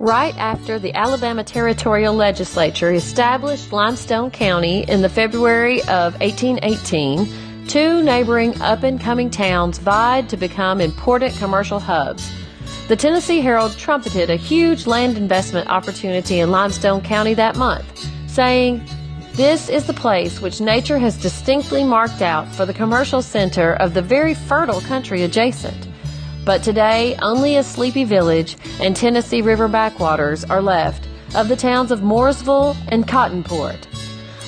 Right after the Alabama Territorial Legislature established Limestone County in the February of 1818, two neighboring up-and-coming towns vied to become important commercial hubs. The Tennessee Herald trumpeted a huge land investment opportunity in Limestone County that month, saying, "This is the place which nature has distinctly marked out for the commercial center of the very fertile country adjacent." But today, only a sleepy village and Tennessee River backwaters are left of the towns of Mooresville and Cottonport.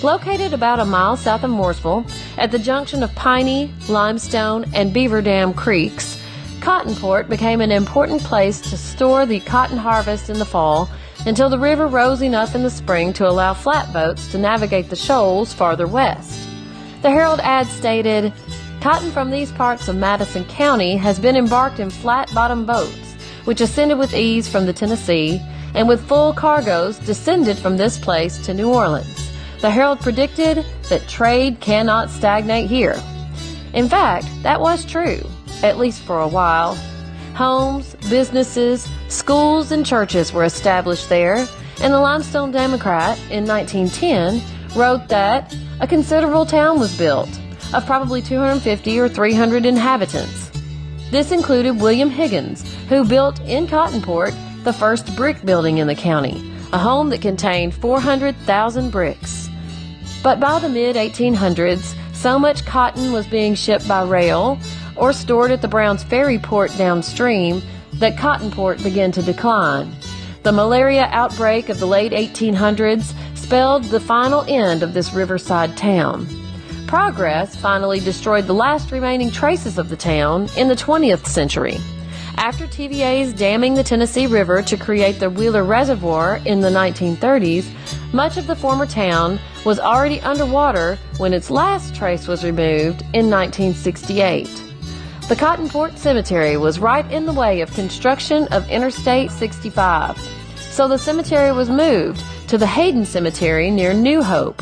Located about a mile south of Mooresville, at the junction of Piney, Limestone, and Beaver Dam creeks, Cottonport became an important place to store the cotton harvest in the fall until the river rose enough in the spring to allow flatboats to navigate the shoals farther west. The Herald ad stated, "Cotton from these parts of Madison County has been embarked in flat-bottom boats, which ascended with ease from the Tennessee, and with full cargoes descended from this place to New Orleans." The Herald predicted that trade cannot stagnate here. In fact, that was true, at least for a while. Homes, businesses, schools, and churches were established there, and the Limestone Democrat in 1910 wrote that a considerable town was built, of probably 250 or 300 inhabitants. This included William Higgins, who built in Cottonport the first brick building in the county, a home that contained 400,000 bricks. But by the mid-1800s, so much cotton was being shipped by rail or stored at the Browns Ferry port downstream that Cottonport began to decline. The malaria outbreak of the late 1800s spelled the final end of this riverside town. Progress finally destroyed the last remaining traces of the town in the 20th century. After TVA's damming the Tennessee River to create the Wheeler Reservoir in the 1930s, much of the former town was already underwater when its last trace was removed in 1968. The Cottonport Cemetery was right in the way of construction of Interstate 65, so the cemetery was moved to the Hayden Cemetery near New Hope.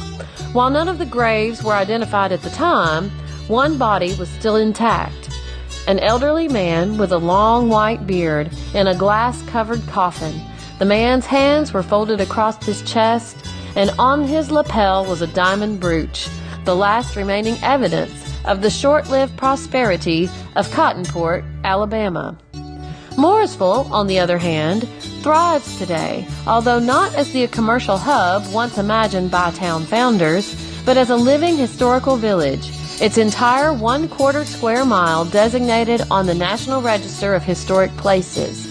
While none of the graves were identified at the time, one body was still intact. An elderly man with a long white beard in a glass-covered coffin. The man's hands were folded across his chest, and on his lapel was a diamond brooch, the last remaining evidence of the short-lived prosperity of Cottonport, Alabama. Mooresville, on the other hand, thrives today, although not as the commercial hub once imagined by town founders, but as a living historical village, its entire 1/4 square mile designated on the National Register of Historic Places.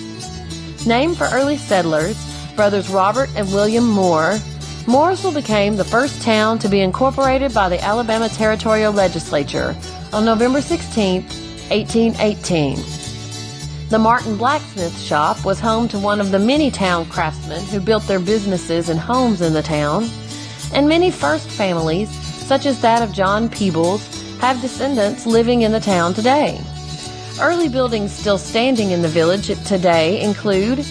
Named for early settlers, brothers Robert and William Moore, Mooresville became the first town to be incorporated by the Alabama Territorial Legislature on November 16, 1818. The Martin Blacksmith Shop was home to one of the many town craftsmen who built their businesses and homes in the town, and many first families, such as that of John Peebles, have descendants living in the town today. Early buildings still standing in the village today include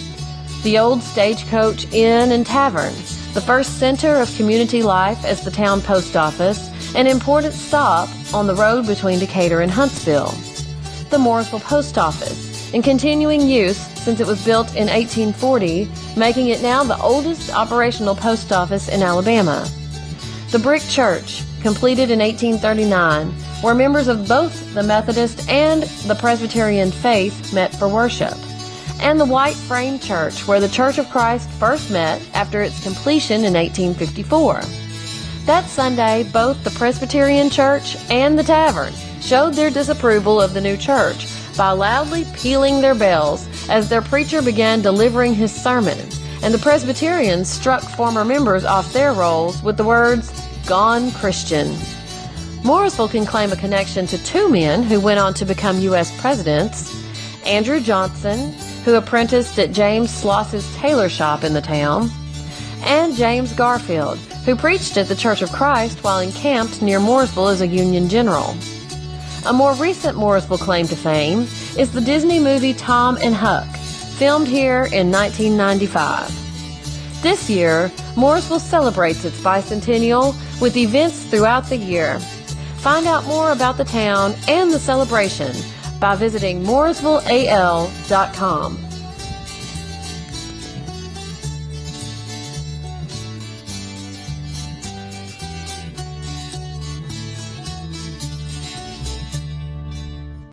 the old Stagecoach Inn and Tavern, the first center of community life as the town post office, an important stop on the road between Decatur and Huntsville. The Mooresville Post Office, in continuing use since it was built in 1840, making it now the oldest operational post office in Alabama. The Brick Church, completed in 1839, where members of both the Methodist and the Presbyterian faith met for worship. And the White Frame Church, where the Church of Christ first met after its completion in 1854. That Sunday, both the Presbyterian Church and the Tavern showed their disapproval of the new church by loudly pealing their bells as their preacher began delivering his sermon, and the Presbyterians struck former members off their rolls with the words, "Gone Christian." Mooresville can claim a connection to two men who went on to become U.S. presidents: Andrew Johnson, who apprenticed at James Sloss's tailor shop in the town, and James Garfield, who preached at the Church of Christ while encamped near Mooresville as a Union general. A more recent Mooresville claim to fame is the Disney movie Tom and Huck, filmed here in 1995. This year, Mooresville celebrates its bicentennial with events throughout the year. Find out more about the town and the celebration by visiting mooresvilleal.com.